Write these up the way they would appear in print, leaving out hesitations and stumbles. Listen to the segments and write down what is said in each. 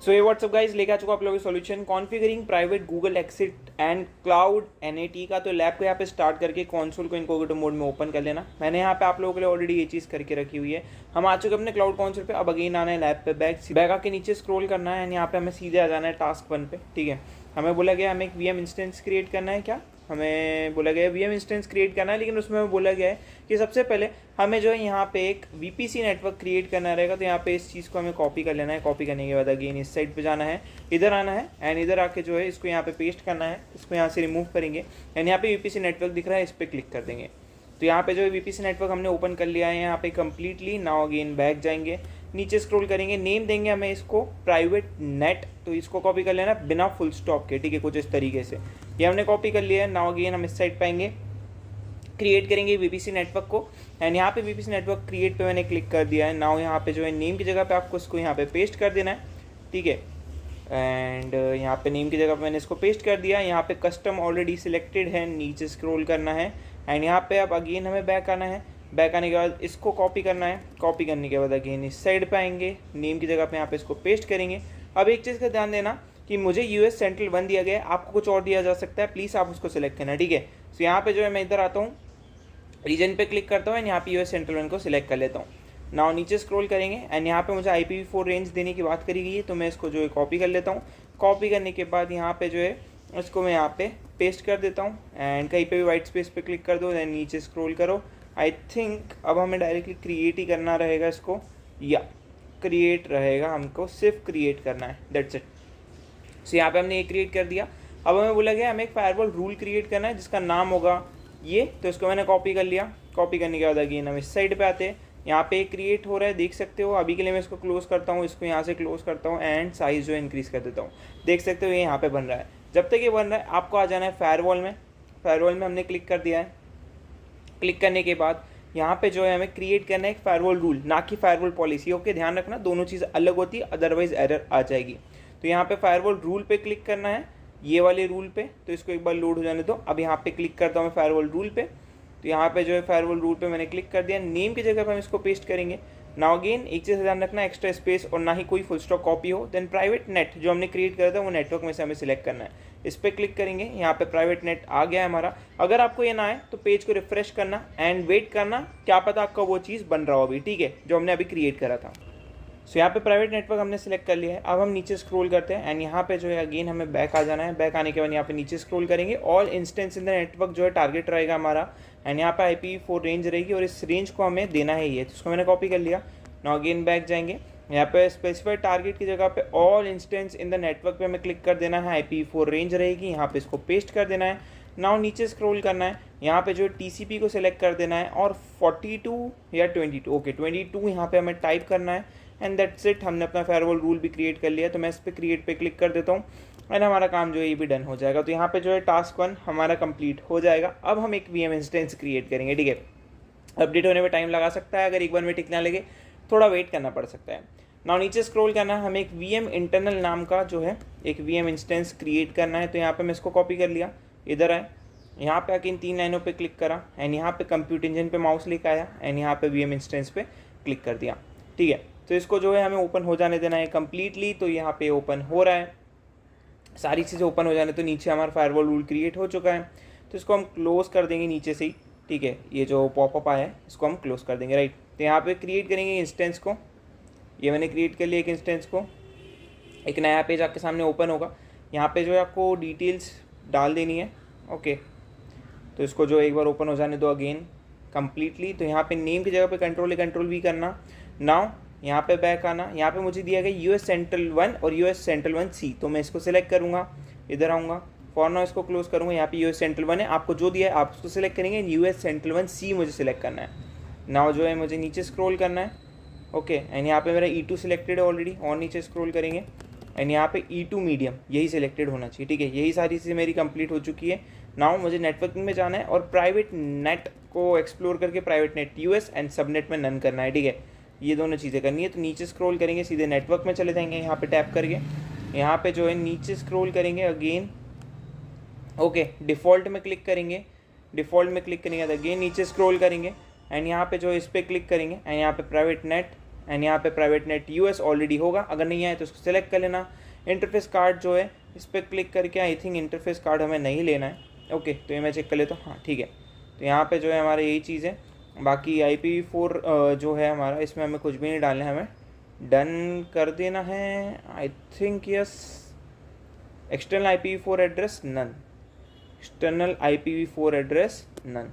सो ये WhatsApp guys लेके आ चुका आप लोगों के solution configuring private Google exit and cloud NAT का। तो लैब को यहाँ पे स्टार्ट करके कंसोल को इनकोगेटो मोड में ओपन कर लेना। मैंने यहाँ पे आप लोगों के लिए ऑलरेडी ये चीज़ करके रखी हुई है। हम आ चुके अपने क्लाउड कंसोल पे। अब अगेन आना है लैब पे, बैक आके नीचे स्क्रॉल करना है एंड यहाँ पे हमें सीधे आ जाना है टास्क 1 पे। ठीक है, हमें बोला गया हमें एक वीएम इंस्टेंस क्रिएट करना है। क्या हमें बोला गया है वीएम इंस्टेंस क्रिएट करना है, लेकिन उसमें हमें बोला गया है कि सबसे पहले हमें जो है यहाँ पे एक वीपीसी नेटवर्क क्रिएट करना रहेगा। तो यहाँ पे इस चीज़ को हमें कॉपी कर लेना है। कॉपी करने के बाद अगेन इस साइड पे जाना है, इधर आना है एंड इधर आके जो है इसको यहाँ पे पेस्ट करना है। इसको यहाँ से रिमूव करेंगे एंड यहाँ पे वीपीसी नेटवर्क दिख रहा है, इस पर क्लिक कर देंगे। तो यहाँ पे जो है वीपीसी नेटवर्क हमने ओपन कर लिया है यहाँ पे कम्प्लीटली। नाउ अगेन बैक जाएंगे, नीचे स्क्रॉल करेंगे, नेम देंगे हमें इसको प्राइवेट नेट। तो इसको कॉपी कर लेना बिना फुल स्टॉप के। ठीक है, कुछ इस तरीके से ये हमने कॉपी कर लिया है। नाउ अगेन हम इस साइड पाएंगे, क्रिएट करेंगे वीपीसी नेटवर्क को एंड यहाँ पे वीपीसी नेटवर्क क्रिएट पे मैंने क्लिक कर दिया है। नाउ यहाँ पे जो है नेम की जगह पे आपको इसको यहाँ पे पेस्ट कर देना है। ठीक है, एंड यहाँ पे नेम की जगह पे मैंने इसको पेस्ट कर दिया। यहाँ पे कस्टम ऑलरेडी सिलेक्टेड है, नीचे स्क्रॉल करना है एंड यहाँ पे अब अगेन हमें बैक आना है। बैक आने के बाद इसको कॉपी करना है। कॉपी करने के बाद अगेन इस साइड पे आएंगे, नेम की जगह पे यहाँ पे इसको पेस्ट करेंगे। अब एक चीज़ का ध्यान देना कि मुझे यूएस सेंट्रल 1 दिया गया है, आपको कुछ और दिया जा सकता है, प्लीज़ आप उसको सिलेक्ट करना। ठीक है, तो यहाँ पे जो है मैं इधर आता हूँ, रीजन पे क्लिक करता हूँ एंड यहाँ पे यूएस सेंट्रल 1 को सिलेक्ट कर लेता हूँ। नाउ नीचे स्क्रॉल करेंगे एंड यहाँ पे मुझे IPv4 रेंज देने की बात करी गई है, तो मैं इसको जो है कॉपी कर लेता हूँ। कॉपी करने के बाद यहाँ पे जो है इसको मैं यहाँ पे पेस्ट कर देता हूँ एंड कहीं पे भी वाइट स्पेस पे क्लिक कर दो एंड नीचे स्क्रॉल करो। आई थिंक अब हमें डायरेक्टली क्रिएट ही करना रहेगा इसको, या क्रिएट रहेगा, हमको सिर्फ क्रिएट करना है, दैट्स इट। सो यहाँ पे हमने ये क्रिएट कर दिया। अब हमें बोला गया हमें एक फायरवॉल रूल क्रिएट करना है जिसका नाम होगा ये, तो इसको मैंने कॉपी कर लिया। कॉपी करने के बाद अगेन हम इस साइड पे आते हैं, यहाँ पे क्रिएट हो रहा है, देख सकते हो। अभी के लिए मैं इसको क्लोज करता हूँ, इसको यहाँ से क्लोज करता हूँ एंड साइज जो है इंक्रीज कर देता हूँ। देख सकते हो ये यहाँ पे बन रहा है। जब तक ये बन रहा है आपको आ जाना है फायरवॉल में। फायरवॉल में हमने क्लिक कर दिया है। क्लिक करने के बाद यहाँ पे जो है हमें क्रिएट करना है एक फायरवॉल रूल, ना कि फायरवॉल पॉलिसी। ओके, ध्यान रखना दोनों चीज़ अलग होती है, अदरवाइज एरर आ जाएगी। तो यहाँ पे फायरवॉल रूल पे क्लिक करना है, ये वाले रूल पे। तो इसको एक बार लोड हो जाने दो। अब यहाँ पे क्लिक करता हूँ मैं फायरवॉल रूल पे। तो यहाँ पे जो है फायरवॉल रूल पे मैंने क्लिक कर दिया। नेम की जगह पे हम इसको पेस्ट करेंगे। नाउ अगेन एक चीज़ ध्यान रखना, एक्स्ट्रा स्पेस और ना ही कोई फुल स्टॉप कॉपी हो। देन प्राइवेट नेट जो हमने क्रिएट करा था वो नेटवर्क में से हमें सिलेक्ट करना है, इस पर क्लिक करेंगे। यहाँ पे प्राइवेट नेट आ गया है हमारा। अगर आपको ये ना आए तो पेज को रिफ्रेश करना एंड वेट करना, क्या पता आपका वो चीज़ बन रहा हो अभी। ठीक है, जो हमने अभी क्रिएट करा था। सो यहाँ पे प्राइवेट नेटवर्क हमने सेलेक्ट कर लिया है। अब हम नीचे स्क्रॉल करते हैं एंड यहाँ पे जो है अगेन हमें बैक आ जाना है। बैक आने के बाद यहाँ पे नीचे स्क्रॉल करेंगे, all instance in the network जो है टारगेट रहेगा हमारा एंड यहाँ पे IPv4 रेंज रहेगी और इस रेंज को हमें देना है ये, तो इसको मैंने कॉपी कर लिया। नाउ अगेन बैक जाएंगे, यहाँ पे स्पेसिफाइड टारगेट की जगह पे all instance in the network पे हमें क्लिक कर देना है। IPv4 रेंज रहेगी, यहाँ पे इसको पेस्ट कर देना है। नाउ नीचे स्क्रॉल करना है, यहाँ पे जो TCP को सिलेक्ट कर देना है और 42 या 22, ओके 22 यहाँ पे हमें टाइप करना है एंड दैट्स इट। हमने अपना फायरवॉल रूल भी क्रिएट कर लिया। तो मैं इस पर क्रिएट पे क्लिक कर देता हूँ एंड हमारा काम जो है ये भी डन हो जाएगा। तो यहाँ पे जो है टास्क 1 हमारा कंप्लीट हो जाएगा। अब हम एक VM इंस्टेंस क्रिएट करेंगे। ठीक है, अपडेट होने में टाइम लगा सकता है, अगर एक बार में ठीक ना लगे थोड़ा वेट करना पड़ सकता है। नाउ नीचे स्क्रॉल करना है, हमें एक VM इंटरनल नाम का जो है एक VM इंस्टेंस क्रिएट करना है। तो यहाँ पे मैं इसको कॉपी कर लिया, इधर आए, यहाँ पे आके इन 3 लाइनों पे क्लिक करा एंड यहाँ पे कंप्यूट इंजन पे माउस लेकर आया एंड यहाँ पे VM इंस्टेंस पे क्लिक कर दिया। ठीक है, तो इसको जो है हमें ओपन हो जाने देना है कम्प्लीटली। तो यहाँ पे ओपन हो रहा है, सारी चीज़ें ओपन हो जाने। तो नीचे हमारा फायरवॉल रूल क्रिएट हो चुका है, तो इसको हम क्लोज कर देंगे नीचे से ही। ठीक है, ये जो पॉपअप आया है इसको हम क्लोज कर देंगे, राइट। तो यहाँ पे क्रिएट करेंगे इंस्टेंस को, ये मैंने क्रिएट कर लिया एक इंस्टेंस को। एक नया पेज आपके सामने ओपन होगा, यहाँ पे जो है आपको डिटेल्स डाल देनी है। ओके, तो इसको जो एक बार ओपन हो जाने दो अगेन कम्प्लीटली। तो यहाँ पे नेम की जगह पे कंट्रोल V करना। नाउ यहाँ पे बैक आना, यहाँ पे मुझे दिया गया US सेंट्रल 1 और US सेंट्रल 1C, तो मैं इसको सिलेक्ट करूँगा, इधर आऊँगा, फॉर नाउ इसको क्लोज करूँगा। यहाँ पे US सेंट्रल 1 है, आपको जो दिया है आप उसको सिलेक्ट करेंगे। US सेंट्रल 1C मुझे सिलेक्ट करना है। नाउ जो है मुझे नीचे स्क्रॉल करना है। ओके, एंड यहाँ पे मेरा E2 सिलेक्टेड है ऑलरेडी, और नीचे स्क्रॉल करेंगे एंड यहाँ पे E2 मीडियम यही सिलेक्टेड होना चाहिए। ठीक है, यही सारी चीज़ें मेरी कंप्लीट हो चुकी है। नाउ मुझे नेटवर्किंग में जाना है और प्राइवेट नेट को एक्सप्लोर करके private net US and subnet में नन करना है। ठीक है, ये दोनों चीज़ें करनी है। तो नीचे स्क्रॉल करेंगे, सीधे नेटवर्क में चले जाएंगे, यहाँ पे टैप करके यहाँ पे जो है नीचे स्क्रॉल करेंगे अगेन। ओके, डिफ़ॉल्ट में क्लिक करेंगे, डिफ़ॉल्ट में क्लिक करेंगे अगेन नीचे स्क्रॉल करेंगे एंड यहाँ पे जो इस पर क्लिक करेंगे एंड यहाँ पे प्राइवेट नेट एंड यहाँ पे प्राइवेट नेट यूएस ऑलरेडी होगा, अगर नहीं आए तो उसको सिलेक्ट कर लेना। इंटरफेस कार्ड जो है इस पर क्लिक करके, आई थिंक इंटरफेस कार्ड हमें नहीं लेना है। ओके, तो ये मैं चेक कर लेता हूँ। हाँ ठीक है, तो यहाँ पे जो है हमारा यही चीज़ है। बाकी IPv4 जो है हमारा, इसमें हमें कुछ भी नहीं डालना है, हमें डन कर देना है। I think yes, external IPv4 address none, external IPv4 address none.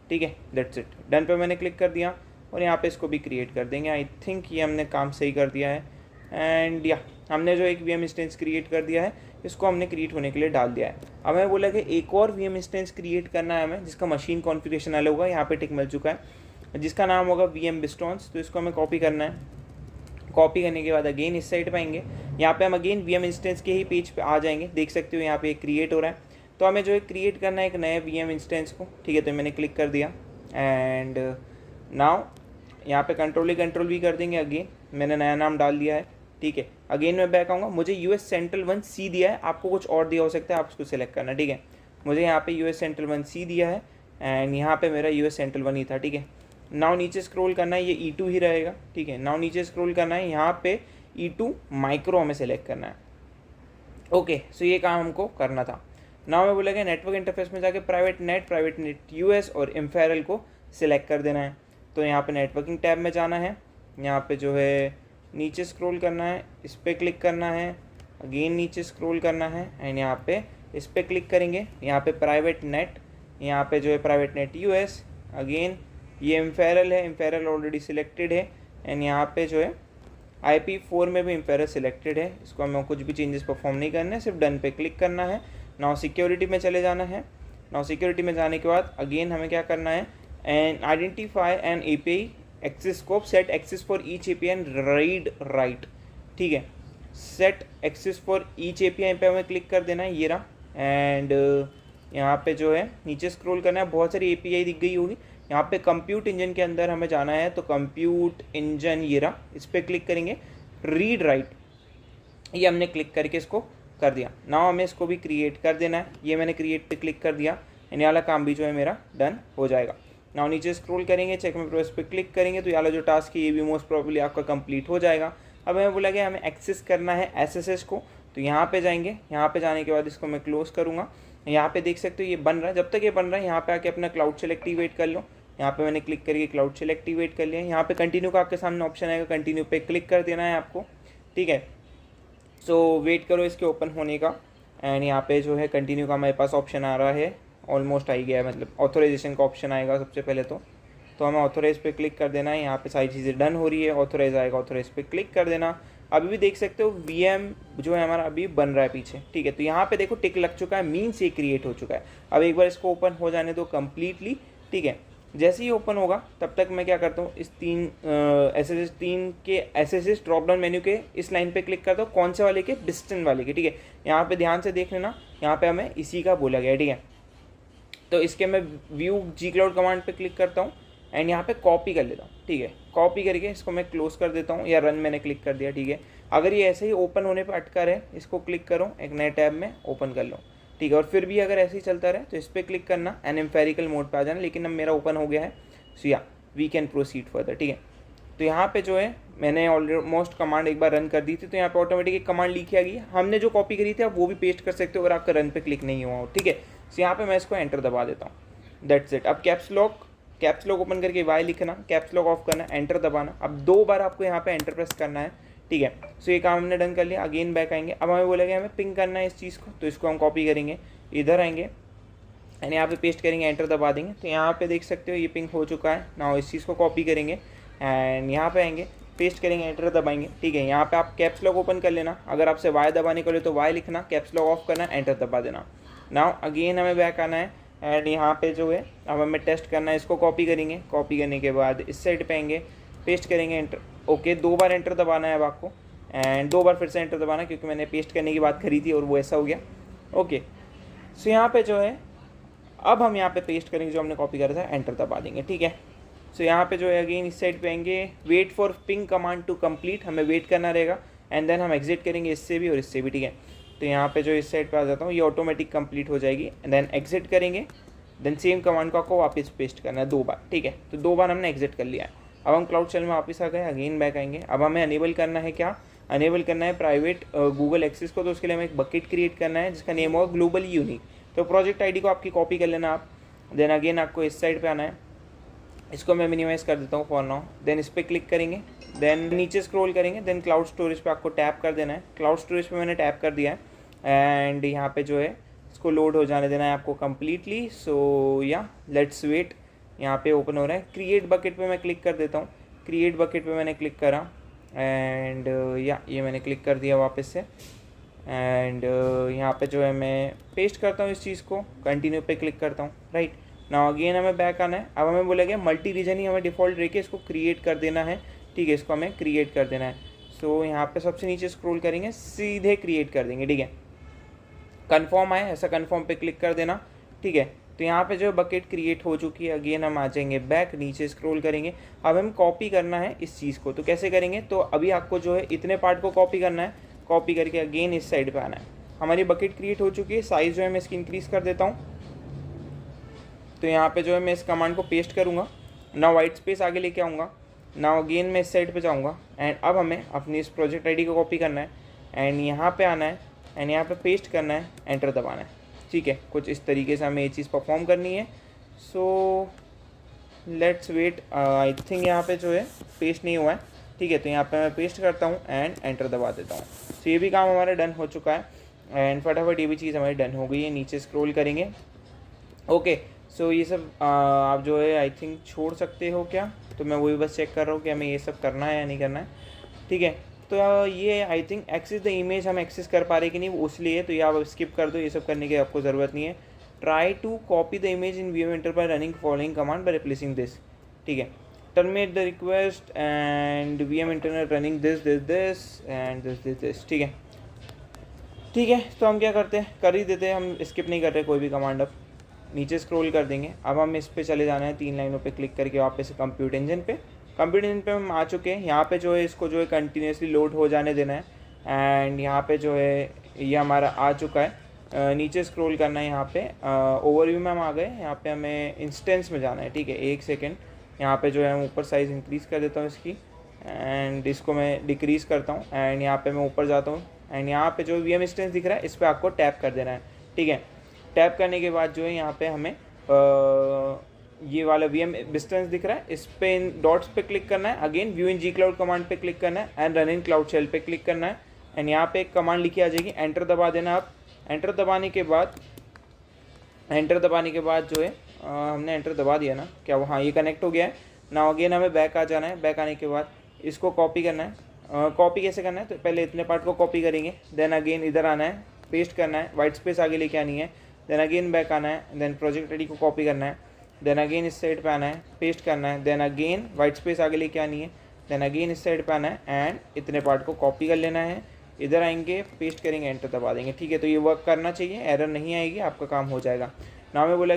ठीक है, दैट्स इट। डन पे मैंने क्लिक कर दिया और यहाँ पे इसको भी क्रिएट कर देंगे। आई थिंक ये हमने काम सही कर दिया है। एंड या हमने जो एक VM इंस्टेंस क्रिएट कर दिया है, इसको हमने क्रिएट होने के लिए डाल दिया है। अब हमें बोला कि एक और VM इंस्टेंस क्रिएट करना है हमें, जिसका मशीन कॉन्फ़िगरेशन अलग होगा। यहाँ पे टिक मिल चुका है, जिसका नाम होगा VM Bistons। तो इसको हमें कॉपी करना है। कॉपी करने के बाद अगेन इस साइड पे आएंगे, यहाँ पे हम अगेन VM इंस्टेंस के ही पेज पे आ जाएंगे। देख सकते हो यहाँ पे क्रिएट हो रहा है। तो हमें जो है क्रिएट करना है एक नया VM इंस्टेंस को। ठीक है, तो मैंने क्लिक कर दिया एंड नाउ यहाँ पे कंट्रोल भी कर देंगे। अगेन मैंने नया नाम डाल दिया है। ठीक है, अगेन मैं बैक आऊँगा। मुझे US Central 1C दिया है, आपको कुछ और दिया हो सकता है, आप उसको सिलेक्ट करना। ठीक है, मुझे यहाँ पे US Central 1C दिया है एंड यहाँ पे मेरा US Central 1 ही था। ठीक है, नाउ नीचे स्क्रॉल करना है, ये E2 ही रहेगा। ठीक है, नाउ नीचे स्क्रॉल करना है, यहाँ पे E2 माइक्रो हमें सेलेक्ट करना है। ओके, सो ये काम हमको करना था। नाउ मैं बोला नेटवर्क इंटरफेस में जाके प्राइवेट नेट US और इम्फेरल को सिलेक्ट कर देना है। तो यहाँ पे नेटवर्किंग टैब में जाना है, यहाँ पे जो है नीचे स्क्रॉल करना है, इस पर क्लिक करना है, अगेन नीचे स्क्रॉल करना है एंड यहाँ पे इस पर क्लिक करेंगे। यहाँ पे प्राइवेट नेट, यहाँ पे जो है प्राइवेट नेट US, अगेन ये इम्फेरल है, इम्फेरल ऑलरेडी सिलेक्टेड है एंड यहाँ पे जो है IP4 में भी इम्फेरल सिलेक्टेड है। इसको हमें कुछ भी चेंजेस परफॉर्म नहीं करने, सिर्फ डन पे क्लिक करना है। नाउ सिक्योरिटी में चले जाना है। नाउ सिक्योरिटी में जाने के बाद अगेन हमें क्या करना है, and identify and API access scope, set access for each API and read write. ठीक है, set access for each API पे हमें क्लिक कर देना है, ये रहा। एंड यहाँ पे जो है नीचे स्क्रॉल करना है, बहुत सारी API दिख गई होगी। यहाँ पे कंप्यूट इंजन के अंदर हमें जाना है, तो कंप्यूट इंजन ये रहा, इस पर क्लिक करेंगे। रीड राइट, ये हमने क्लिक करके इसको कर दिया। नाउ हमें इसको भी क्रिएट कर देना है, ये मैंने क्रिएट पे क्लिक कर दिया एंड ये वाला काम भी जो है मेरा डन हो जाएगा। नाउ नीचे स्क्रॉल करेंगे, चेक में प्रोसेस पे क्लिक करेंगे, तो ये वाला जो टास्क है ये भी मोस्ट प्रोबेबली आपका कंप्लीट हो जाएगा। अब हमें बोला गया हमें एक्सेस करना है SSH को, तो यहाँ पे जाएंगे। यहाँ पे जाने के बाद इसको मैं क्लोज करूँगा। यहाँ पे देख सकते हो ये बन रहा है। जब तक ये बन रहा है यहाँ पे आके अपना क्लाउड शेल एक्टिवेट कर लो। यहाँ पे मैंने क्लिक करके क्लाउड शेल एक्टिवेट कर लिया। यहाँ पे कंटिन्यू का आपके सामने ऑप्शन आएगा, कंटिन्यू पे क्लिक कर देना है आपको। ठीक है, सो वेट करो इसके ओपन होने का। एंड यहाँ पे जो है कंटिन्यू का हमारे पास ऑप्शन आ रहा है, ऑलमोस्ट आ ही गया है, मतलब ऑथोराइजेशन का ऑप्शन आएगा सबसे पहले। तो हमें ऑथोराइज पे क्लिक कर देना है। यहाँ पे सारी चीज़ें डन हो रही है, ऑथोराइज आएगा, ऑथोराइज पे क्लिक कर देना। अभी भी देख सकते हो VM जो है हमारा अभी बन रहा है पीछे। ठीक है, तो यहाँ पे देखो टिक लग चुका है, मीन्स ये क्रिएट हो चुका है। अब एक बार इसको ओपन हो जाने दो कम्प्लीटली। ठीक है, जैसे ही ओपन होगा तब तक मैं क्या करता हूँ, इस तीन के SSH ड्रॉप डाउन मेन्यू के इस लाइन पे क्लिक करता हूँ। कौन से वाले के? डिस्टेंस वाले के। ठीक है, यहाँ पे ध्यान से देख लेना, यहाँ पे हमें इसी का बोला गया है। ठीक है, तो इसके मैं व्यू Gcloud कमांड पे क्लिक करता हूँ एंड यहाँ पे कॉपी कर लेता हूँ। ठीक है, कॉपी करके इसको मैं क्लोज कर देता हूँ, या रन मैंने क्लिक कर दिया। ठीक है, अगर ये ऐसे ही ओपन होने पे अटका रहे, इसको क्लिक करो, एक नए टैब में ओपन कर लो। ठीक है, और फिर भी अगर ऐसे ही चलता रहे तो इस पर क्लिक करना एंड एम्फेरिकल मोड पे आ जाना। लेकिन अब मेरा ओपन हो गया है, सो या वी कैन प्रोसीड फर्दर। ठीक है, तो यहाँ पे जो है मैंने ऑलमोस्ट कमांड एक बार रन कर दी थी, तो यहाँ पे ऑटोमेटिक एक कमांड लिखी आ गई। हमने जो कॉपी करी थी आप वो भी पेस्ट कर सकते हो अगर आपका रन पे क्लिक नहीं हुआ हो। ठीक है, सो यहाँ पे मैं इसको एंटर दबा देता हूँ, दैट्स इट। अब कैप्स लॉक ओपन करके Y लिखना, कैप्स लॉक ऑफ करना, एंटर दबाना। अब 2 बार आपको यहाँ पे एंटर प्रेस करना है। ठीक है, सो ये काम हमने डन कर लिया। अगेन बैक आएंगे, अब हमें बोलेगा हमें पिंग करना है इस चीज़ को, तो इसको हम कॉपी करेंगे, इधर आएंगे एंड यहाँ पे पेस्ट करेंगे, एंटर दबा देंगे। तो यहाँ पे देख सकते हो ये पिंग हो चुका है। नाउ इस चीज़ को कॉपी करेंगे एंड यहाँ पे आएंगे, पेस्ट करेंगे, एंटर दबाएंगे। ठीक है, यहाँ पे आप कैप्स लॉक ओपन कर लेना। अगर आपसे Y दबाने को ले तो Y लिखना, कैप्स लॉक ऑफ करना, एंटर दबा देना। नाउ अगेन हमें बैक आना है एंड यहाँ पे जो है अब हमें टेस्ट करना है, इसको कॉपी करेंगे। कॉपी करने के बाद इस साइड पे आएंगे, पेस्ट करेंगे, एंटर। ओके, 2 बार एंटर दबाना है अब आपको एंड 2 बार फिर से एंटर दबाना, क्योंकि मैंने पेस्ट करने की बात करी थी और वो ऐसा हो गया। ओके, सो यहाँ पे जो है अब हम यहाँ पे पेस्ट करेंगे जो हमने कॉपी करा था, एंटर दबा देंगे। ठीक है, सो यहाँ पे जो है अगेन इस साइड पे आएंगे, wait for ping command to complete, हमें वेट करना रहेगा एंड देन हम एग्जिट करेंगे इससे भी और इससे भी। ठीक है, तो यहाँ पे जो इस साइड पे आ जाता हूँ, ये ऑटोमेटिक कंप्लीट हो जाएगी एंड देन एग्जिट करेंगे, देन सेम कमांड को आपको वापस पेस्ट करना है 2 बार। ठीक है, तो 2 बार हमने एग्जिट कर लिया है। अब हम क्लाउड शेल में वापस आ गए, अगेन बैक आएंगे। अब हमें अनेबल करना है क्या, अनेबल करना है प्राइवेट गूगल एक्सेस को। तो उसके लिए हमें एक बकेट क्रिएट करना है जिसका नेम होगा ग्लोबली यूनिक। तो प्रोजेक्ट आईडी को आपकी कॉपी कर लेना आप। देन अगेन आपको इस साइड पे आना है, इसको मैं मिनिमाइज़ कर देता हूँ फॉर नाउ। देन इस पर क्लिक करेंगे, देन नीचे स्क्रॉल करेंगे, देन क्लाउड स्टोरेज पे आपको टैप कर देना है। क्लाउड स्टोरेज पे मैंने टैप कर दिया है एंड यहाँ पे जो है इसको लोड हो जाने देना है आपको कम्प्लीटली। सो या लेट्स वेट, यहाँ पे ओपन हो रहा है। क्रिएट बकेट पे मैं क्लिक कर देता हूँ। क्रिएट बकेट पे मैंने क्लिक करा एंड या ये मैंने क्लिक कर दिया वापस से। एंड यहाँ पे जो है मैं पेस्ट करता हूँ इस चीज़ को, कंटिन्यू पे क्लिक करता हूँ, राइट। नाउ अगेन हमें बैक आना है। अब हमें बोलेगा मल्टी रीजन ही हमें डिफ़ॉल्ट रह के इसको क्रिएट कर देना है, ठीक है, इसको हमें क्रिएट कर देना है। सो यहाँ पे सबसे नीचे स्क्रॉल करेंगे, सीधे क्रिएट कर देंगे, ठीक है। कन्फर्म आए, ऐसा कन्फर्म पे क्लिक कर देना, ठीक है। तो यहाँ पे जो है बकेट क्रिएट हो चुकी है। अगेन हम आ जाएंगे बैक, नीचे स्क्रॉल करेंगे। अब हम कॉपी करना है इस चीज़ को, तो कैसे करेंगे, तो अभी आपको जो है इतने पार्ट को कॉपी करना है। कॉपी करके अगेन इस साइड पे आना है। हमारी बकेट क्रिएट हो चुकी है। साइज़ जो है मैं इसकी इंक्रीज़ कर देता हूँ। तो यहाँ पे जो है मैं इस कमांड को पेस्ट करूँगा ना, वाइट स्पेस आगे लेके आऊँगा ना। अगेन मैं इस साइड पे जाऊँगा एंड अब हमें अपनी इस प्रोजेक्ट आईडी को कॉपी करना है एंड यहाँ पे आना है एंड यहाँ पे पेस्ट करना है, एंटर दबाना है, ठीक है। कुछ इस तरीके से हमें ये चीज़ परफॉर्म करनी है। So let's wait, I think यहाँ पे जो है पेस्ट नहीं हुआ है, ठीक है। तो यहाँ पे मैं पेस्ट करता हूँ एंड एंटर दबा देता हूँ। तो ये भी काम हमारा डन हो चुका है एंड फटाफट ये भी चीज़ हमारी डन हो गई है। नीचे स्क्रॉल करेंगे, ओके। सो ये सब आप जो है आई थिंक छोड़ सकते हो क्या, तो मैं वही बस चेक कर रहा हूँ कि हमें ये सब करना है या नहीं करना है, ठीक है। तो ये I think access the image हम एक्सेस कर पा रहे कि नहीं वो इसलिए, तो ये आप स्किप कर दो, ये सब करने की आपको ज़रूरत नहीं है। Try to copy the image in VM inter by running following command by replacing this, ठीक है। Terminate the request and VM internet running this and this, ठीक है, ठीक है। तो हम क्या करते हैं, कर ही देते हैं, हम स्किप नहीं कर रहे कोई भी कमांड। अब नीचे स्क्रॉल कर देंगे। अब हम इस पे चले जाना है, 3 लाइनों पे क्लिक करके वापस से कंप्यूटर इंजन पे। कंप्यूटर इंजन पे हम आ चुके हैं। यहाँ पे जो है इसको जो है कंटिन्यूसली लोड हो जाने देना है एंड यहाँ पे जो है ये हमारा आ चुका है। नीचे स्क्रॉल करना है, यहाँ पे ओवरव्यू में हम आ गए। यहाँ पे हमें इंस्टेंस में जाना है, ठीक है। एक सेकेंड, यहाँ पे जो है हम ऊपर साइज़ इंक्रीज़ कर देता हूँ इसकी एंड इसको मैं डिक्रीज़ करता हूँ एंड यहाँ पे मैं ऊपर जाता हूँ एंड यहाँ पे जो वीएम इंस्टेंस दिख रहा है इस पर आपको टैप कर देना है, ठीक है। टैप करने के बाद जो है यहाँ पे हमें ये वाला वीएम डिस्टेंस दिख रहा है, इस पे इन डॉट्स पे क्लिक करना है। Again view in G cloud command पे क्लिक करना है and run in cloud shell पे क्लिक करना है एंड यहाँ पे एक कमांड लिखी आ जाएगी, एंटर दबा देना आप। एंटर दबाने के बाद जो है हमने एंटर दबा दिया ना, क्या वो, हाँ ये कनेक्ट हो गया है ना। अगेन हमें बैक आ जाना है। बैक आने के बाद इसको कॉपी करना है। कॉपी कैसे करना है, तो पहले इतने पार्ट को कॉपी करेंगे, देन अगेन इधर आना है, पेस्ट करना है, वाइट स्पेस आगे लेके आनी है, देन अगेन बैक आना है, देन प्रोजेक्ट आईडी को कॉपी करना है, देन अगेन इस साइड पे आना है, पेस्ट करना है, देन अगेन वाइट स्पेस आगे लेके आनी है, देन अगेन इस साइड पे आना है एंड इतने पार्ट को कॉपी कर लेना है। इधर आएंगे, पेस्ट करेंगे, एंटर दबा देंगे, ठीक है। तो ये वर्क करना चाहिए, एरर नहीं आएगी, आपका काम हो जाएगा ना। हमें बोला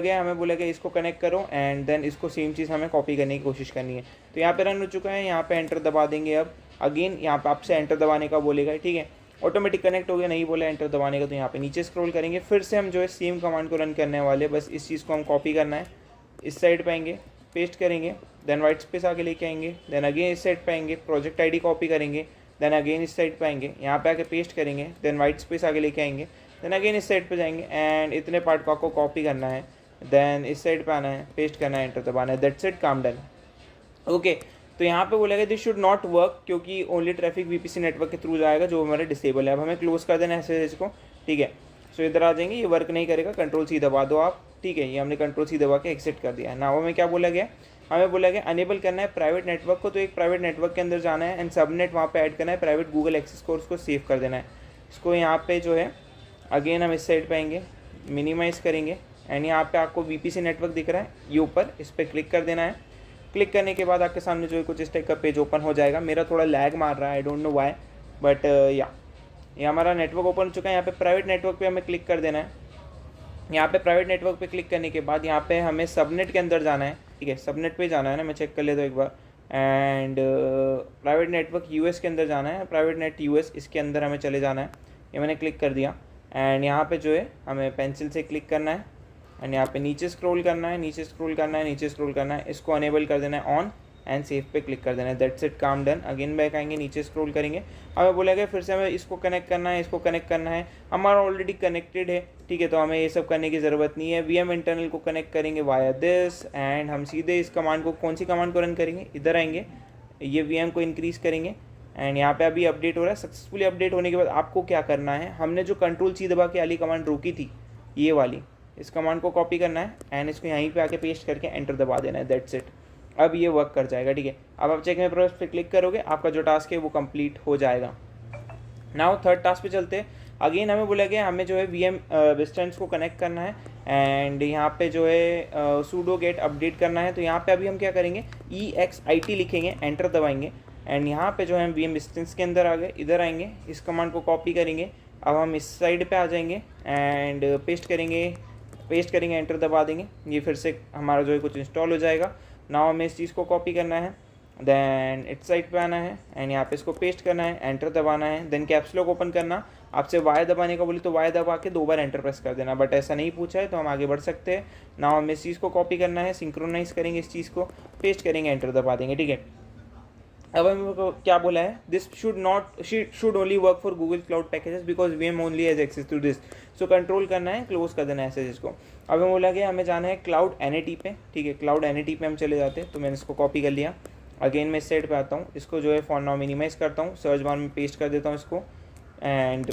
गया इसको कनेक्ट करो एंड देन इसको सेम चीज़ हमें कॉपी करने की कोशिश करनी है। तो यहाँ पे रन हो चुका है, यहाँ पे एंटर दबा देंगे। अब अगेन यहाँ पे आपसे एंटर दबाने का बोलेगा, ठीक है। ऑटोमेटिक कनेक्ट हो गया, नहीं बोला एंटर दबाने का, तो यहाँ पे नीचे स्क्रॉल करेंगे। फिर से हम जो है सेम कमांड को रन करने वाले, बस इस चीज़ को हम कॉपी करना है। इस साइड पे आएंगे, पेस्ट करेंगे, देन वाइट स्पेस आगे लेके आएंगे, देन अगेन इस साइड पे आएंगे, प्रोजेक्ट आईडी कॉपी करेंगे, देन अगेन इस साइड पे आएंगे, यहाँ पे आके पेस्ट करेंगे, देन वाइट स्पेस आगे लेके आएंगे, देन अगेन इस साइड पे जाएंगे एंड इतने पार्ट को आपको कॉपी करना है, देन इस साइड पे आना है, पेस्ट करना है, एंटर दबाना है, दैट्स इट, काम डन, ओके। तो यहाँ पे बोलेगा दिस शुड नॉट वर्क, क्योंकि ओनली ट्रैफिक वीपीसी नेटवर्क के थ्रू जाएगा जो हमारे डिसेबल है। अब हमें क्लोज कर देना है एसएसएच को, ठीक है। सो इधर आ जाएंगे, ये वर्क नहीं करेगा, कंट्रोल सी दबा दो आप, ठीक है। ये हमने कंट्रोल सी दबा के एक्सेप्ट कर दिया है ना। हमें क्या बोला गया, हमें बोला गया अनेबल करना है प्राइवेट नेटवर्क को। तो एक प्राइवेट नेटवर्क के अंदर जाना है एंड सबनेट वहाँ पे ऐड करना है, प्राइवेट गूगल एक्सेस कोर्स को सेव कर देना है। इसको यहाँ पे जो है अगेन हम इस साइड पे आएंगे, मिनिमाइज़ करेंगे एंड यहाँ पे आपको वीपीसी नेटवर्क दिख रहा है, ये ऊपर, इस पर क्लिक कर देना है। क्लिक करने के बाद आपके सामने जो है कुछ इस टाइप का पेज ओपन हो जाएगा। मेरा थोड़ा लैग मार रहा है, I don't know why, but या ये हमारा नेटवर्क ओपन हो चुका है। यहाँ पे प्राइवेट नेटवर्क पे हमें क्लिक कर देना है। यहाँ पे प्राइवेट नेटवर्क पे क्लिक करने के बाद यहाँ पे हमें सबनेट के अंदर जाना है, ठीक है। सबनेट पे जाना है ना, मैं चेक कर लेता हूँ एक बार। एंड प्राइवेट नेटवर्क यूएस के अंदर जाना है, प्राइवेट नेट यूएस, इसके अंदर हमें चले जाना है। ये मैंने क्लिक कर दिया एंड यहाँ पे जो है हमें पेंसिल से क्लिक करना है एंड यहाँ पे नीचे स्क्रॉल करना है, नीचे स्क्रॉल करना है, नीचे स्क्रॉल करना है, इसको अनेबल कर देना है ऑन एंड सेव पे क्लिक कर देना है। दैट्स इट, काम डन। अगेन बैक आएंगे, नीचे स्क्रॉल करेंगे, हमें बोलेगा फिर से हमें इसको कनेक्ट करना है, इसको कनेक्ट करना है, हमारा ऑलरेडी कनेक्टेड है, ठीक है, तो हमें ये सब करने की ज़रूरत नहीं है। VM इंटरनल को कनेक्ट करेंगे वाया दिस एंड हम सीधे इस कमांड को, कौन सी कमांड को रन करेंगे, इधर आएंगे, ये VM को इंक्रीज़ करेंगे एंड यहाँ पे अभी अपडेट हो रहा है। सक्सेसफुली अपडेट होने के बाद आपको क्या करना है, हमने जो Ctrl+C दबा के वाली कमांड रोकी थी, ये वाली, इस कमांड को कॉपी करना है एंड इसको यहीं पे आके पेस्ट करके एंटर दबा देना है। दैट्स इट, अब ये वर्क कर जाएगा, ठीक है। अब आप चेक में प्रोसेस पे क्लिक करोगे, आपका जो टास्क है वो कंप्लीट हो जाएगा। नाउ थर्ड टास्क पे चलते हैं। अगेन हमें बोला गया हमें जो है VM डिस्टेंस को कनेक्ट करना है एंड यहाँ पे जो है sudo get अपडेट करना है। तो यहाँ पे अभी हम क्या करेंगे, EXIT लिखेंगे, एंटर दबाएंगे एंड यहाँ पे जो है हम VM डिस्टेंस के अंदर आ गए, इधर आएंगे, इस कमांड को कॉपी करेंगे, अब हम इस साइड पे आ जाएंगे एंड पेस्ट करेंगे, एंटर दबा देंगे, ये फिर से हमारा जो है कुछ इंस्टॉल हो जाएगा। नाउ हमें इस चीज़ को कॉपी करना है, देन इस साइड पे आना है एंड यहाँ पे इसको पेस्ट करना है, एंटर दबाना है, देन कैप्स लॉक ओपन करना। आपसे वाई दबाने का बोली तो वाई दबा के 2 बार एंटर प्रेस कर देना, बट ऐसा नहीं पूछा है तो हम आगे बढ़ सकते हैं। नाउ हमें इस चीज़ को कॉपी करना है, सिंक्रोनाइज करेंगे, इस चीज़ को पेस्ट करेंगे, एंटर दबा देंगे, ठीक है। अब हमें क्या बोला है, this should only work for Google cloud packages because VM only has access to this. So control करना है, क्लोज कर देना है ऐसे इसको। अब हमें बोला गया हमें जाना है क्लाउड NAT पे, ठीक है, क्लाउड NAT पे हम चले जाते हैं। तो मैंने इसको कॉपी कर लिया, अगेन मैं इस साइड पे आता हूँ, इसको जो है फॉर नाउ मिनिमाइज़ करता हूँ, सर्च बार में पेस्ट कर देता हूँ इसको एंड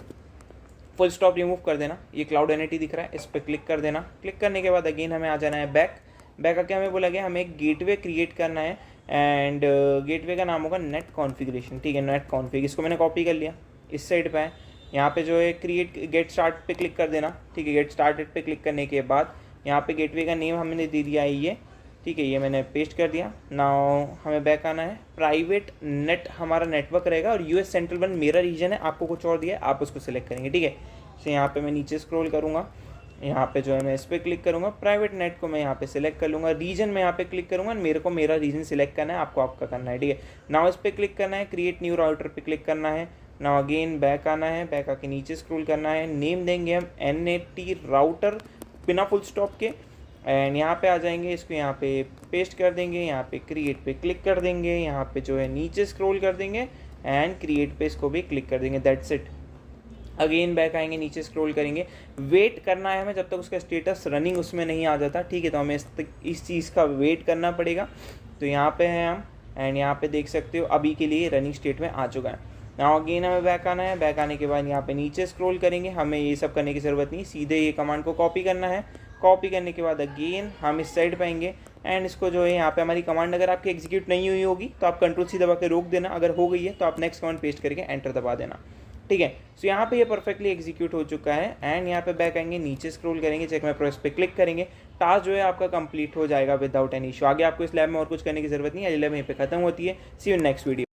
फुल स्टॉप रिमूव कर देना। ये क्लाउड NAT दिख रहा है, इस पर क्लिक कर देना। क्लिक करने के बाद अगेन हमें आ जाना है बैक आके हमें बोला गया हमें एक गेटवे क्रिएट करना है एंड गेटवे का नाम होगा नेट कॉन्फ़िगरेशन, ठीक है, नेट कॉन्फ़िग। इसको मैंने कॉपी कर लिया, इस साइड पे है, यहाँ पे जो है गेट स्टार्ट पे क्लिक कर देना, ठीक है। गेट स्टार्टेड पे क्लिक करने के बाद यहाँ पे गेटवे का नेम हमने दे दिया है ये, ठीक है, ये मैंने पेस्ट कर दिया। नाउ हमें बैक आना है, प्राइवेट नेट हमारा नेटवर्क रहेगा और US सेंट्रल 1 मेरा रीजन है, आपको कुछ और दिया है, आप उसको सिलेक्ट करेंगे, ठीक है। तो यहाँ पे मैं नीचे स्क्रॉल करूँगा, यहाँ पे जो है मैं इस पर क्लिक करूँगा, प्राइवेट नेट को मैं यहाँ पे सिलेक्ट कर लूँगा, रीजन में यहाँ पे क्लिक करूँगा, मेरे को मेरा रीजन सिलेक्ट करना है, आपको आपका करना है, ठीक है। नाउ इस पर क्लिक करना है, क्रिएट न्यू राउटर पे क्लिक करना है। नाउ अगेन बैक आना है, बैक आके नीचे स्क्रॉल करना है, नेम देंगे हम NAT राउटर बिना फुल स्टॉप के एंड यहाँ पे आ जाएंगे, इसको यहाँ पे पेस्ट कर देंगे, यहाँ पे क्रिएट पे क्लिक कर देंगे, यहाँ पे जो है नीचे स्क्रॉल कर देंगे एंड क्रिएट पे इसको भी क्लिक कर देंगे। That's it. अगेन बैक आएंगे, नीचे स्क्रॉल करेंगे, वेट करना है हमें जब तक उसका स्टेटस रनिंग उसमें नहीं आ जाता, ठीक है, तो हमें इस चीज़ का वेट करना पड़ेगा। तो यहाँ पे हैं हम एंड यहाँ पे देख सकते हो अभी के लिए रनिंग स्टेट में आ चुका है। नाउ अगेन हमें बैक आना है, बैक आने के बाद यहाँ पे नीचे स्क्रॉल करेंगे, हमें ये सब करने की ज़रूरत नहीं, सीधे ये कमांड को कॉपी करना है। कॉपी करने के बाद अगेन हम इस साइड पे आएंगे एंड इसको जो है यहाँ पे हमारी कमांड अगर आपकी एग्जीक्यूट नहीं हुई होगी तो आप Ctrl+C दबा के रोक देना, अगर हो गई है तो आप नेक्स्ट कमांड पेस्ट करके एंटर दबा देना, ठीक है। सो यहाँ पे ये परफेक्टली एग्जीक्यूट हो चुका है एंड यहाँ पे बैक आएंगे, नीचे स्क्रॉल करेंगे, चेक माय प्रोग्रेस पे क्लिक करेंगे, टास्क जो है आपका कंप्लीट हो जाएगा विदाउट एनी इशू। आगे आपको इस लैब में और कुछ करने की जरूरत नहीं है, लैब यहीं पे खत्म होती है। सी यू नेक्स्ट वीडियो।